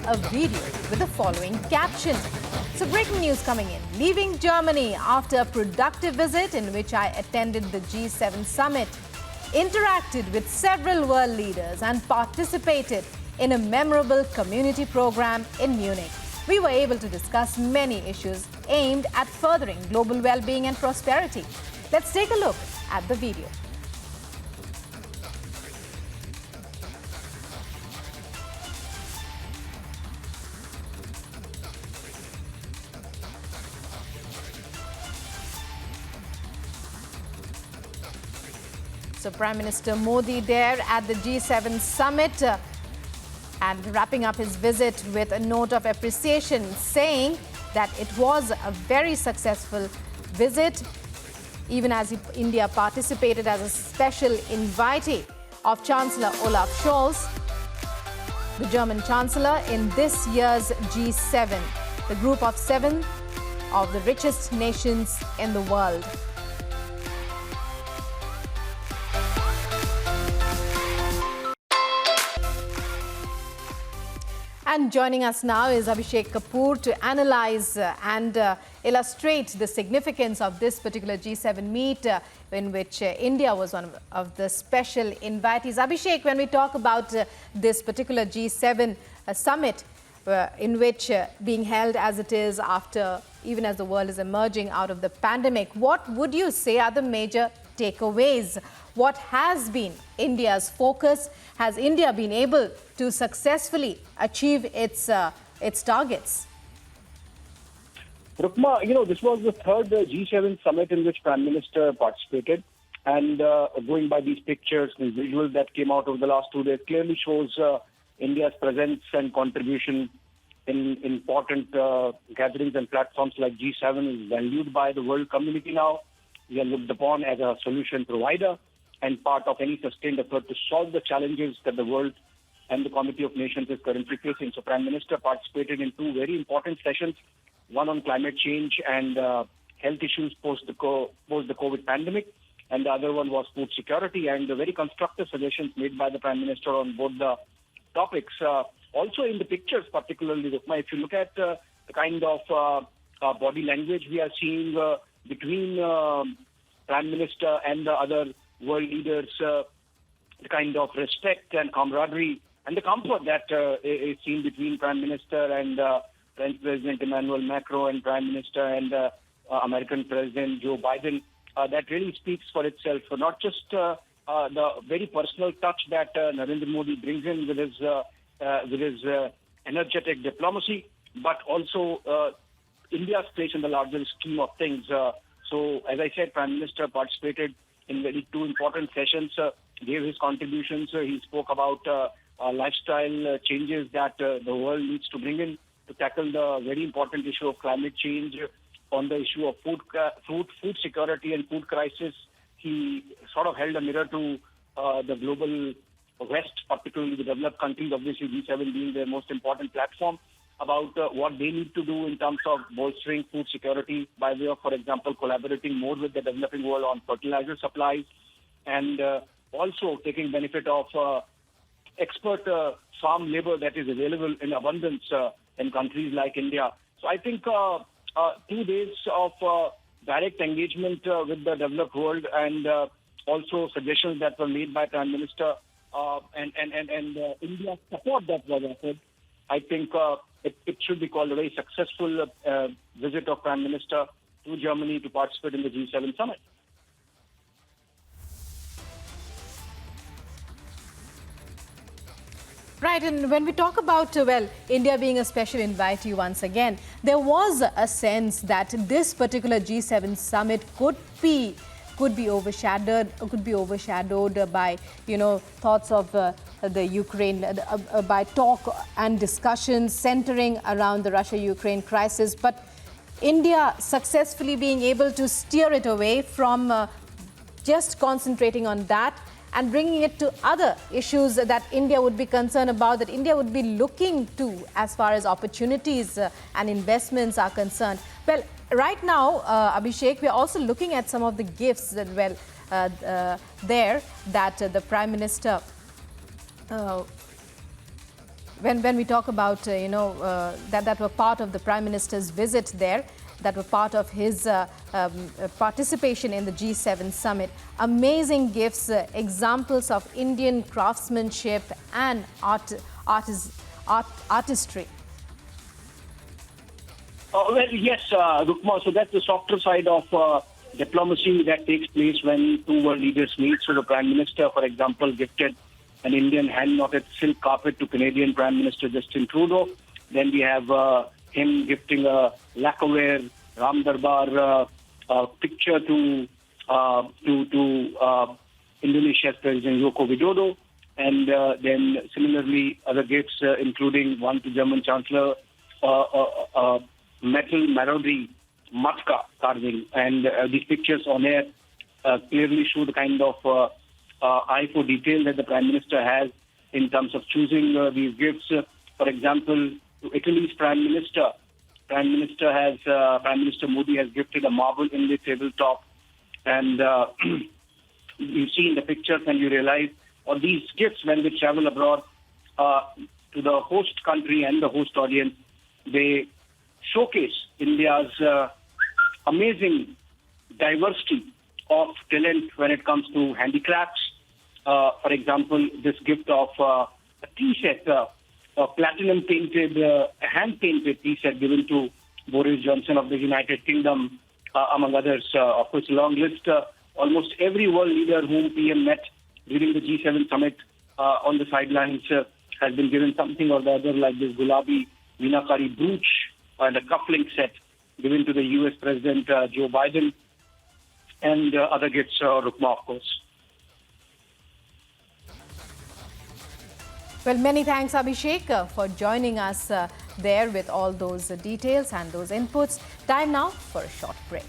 a video with the following caption. So breaking news coming in. Leaving Germany after a productive visit in which I attended the G7 summit, interacted with several world leaders and participated in a memorable community program in Munich. We were able to discuss many issues aimed at furthering global well-being and prosperity. Let's take a look at the video. So Prime Minister Modi there at the G7 summit and wrapping up his visit with a note of appreciation, saying that it was a very successful visit, even as India participated as a special invitee of Chancellor Olaf Scholz, the German Chancellor, in this year's G7, the group of 7 of the richest nations in the world. And joining us now is Abhishek Kapoor to analyze and illustrate the significance of this particular G7 meet in which India was one of the special invitees. Abhishek, when we talk about this particular G7 summit in which being held as it is after, even as the world is emerging out of the pandemic, what would you say are the major takeaways? What has been India's focus? Has India been able to successfully achieve its targets? Rukma, this was the third G7 summit in which Prime Minister participated. And going by these pictures and visuals that came out over the last 2 days, clearly shows India's presence and contribution in important gatherings and platforms like G7 is valued by the world community now. We are looked upon as a solution provider and part of any sustained effort to solve the challenges that the world and the Committee of Nations is currently facing. So Prime Minister participated in 2 very important sessions, one on climate change and health issues post the COVID pandemic, and the other one was food security, and the very constructive suggestions made by the Prime Minister on both the topics. Also in the pictures, particularly, Rukma, if you look at the kind of body language we are seeing between Prime Minister and the other world leaders, the kind of respect and camaraderie and the comfort that is seen between Prime Minister and French President Emmanuel Macron and Prime Minister and American President Joe Biden, that really speaks for itself. So not just the very personal touch that Narendra Modi brings in with his energetic diplomacy, but also India's place in the larger scheme of things. So, as I said, Prime Minister participated in 2 important sessions, gave his contributions. He spoke about lifestyle changes that the world needs to bring in to tackle the very important issue of climate change. On the issue of food security and food crisis, he sort of held a mirror to the global West, particularly the developed countries, obviously G7 being their most important platform, about what they need to do in terms of bolstering food security by way of, for example, collaborating more with the developing world on fertilizer supplies, and also taking benefit of expert farm labor that is available in abundance in countries like India. So I think 2 days of direct engagement with the developed world and also suggestions that were made by Prime Minister and India's support that was offered, I think it should be called a very successful visit of Prime Minister to Germany to participate in the G7 summit. Right, and when we talk about, India being a special invitee once again, there was a sense that this particular G7 summit could be overshadowed by, thoughts of the Ukraine, by talk and discussions centering around the Russia-Ukraine crisis. But India successfully being able to steer it away from just concentrating on that and bringing it to other issues that India would be concerned about, that India would be looking to as far as opportunities and investments are concerned. Well, right now, Abhishek, we are also looking at some of the gifts that, the Prime Minister when we talk about, that were part of the Prime Minister's visit there, that were part of his participation in the G7 summit. Amazing gifts, examples of Indian craftsmanship and artistry. Well, yes, Rukma. So that's the softer side of diplomacy that takes place when two world leaders meet. So the Prime Minister, for example, gifted an Indian hand-knotted silk carpet to Canadian Prime Minister Justin Trudeau. Then we have him gifting a lacquerware Ram Darbar picture to Indonesia's President Joko Widodo. And then similarly, other gifts, including one to German Chancellor, metal marodi matka carving. And these pictures on air clearly show the kind of eye for detail that the Prime Minister has in terms of choosing these gifts. For example, to Italy's Prime Minister Modi has gifted a marble inlay tabletop. And you see in the pictures and you realize, or these gifts, when they travel abroad to the host country and the host audience, they showcase India's amazing diversity of talent when it comes to handicrafts. For example, this gift of a tea set, a platinum painted, hand painted tea set given to Boris Johnson of the United Kingdom, among others. Of course, a long list. Almost every world leader whom PM met during the G7 summit on the sidelines has been given something or the other, like this Gulabi Meenakari brooch and a cufflink set given to the US President Joe Biden, and other gifts, Rukma, of course. Well, many thanks, Abhishek, for joining us there with all those details and those inputs. Time now for a short break.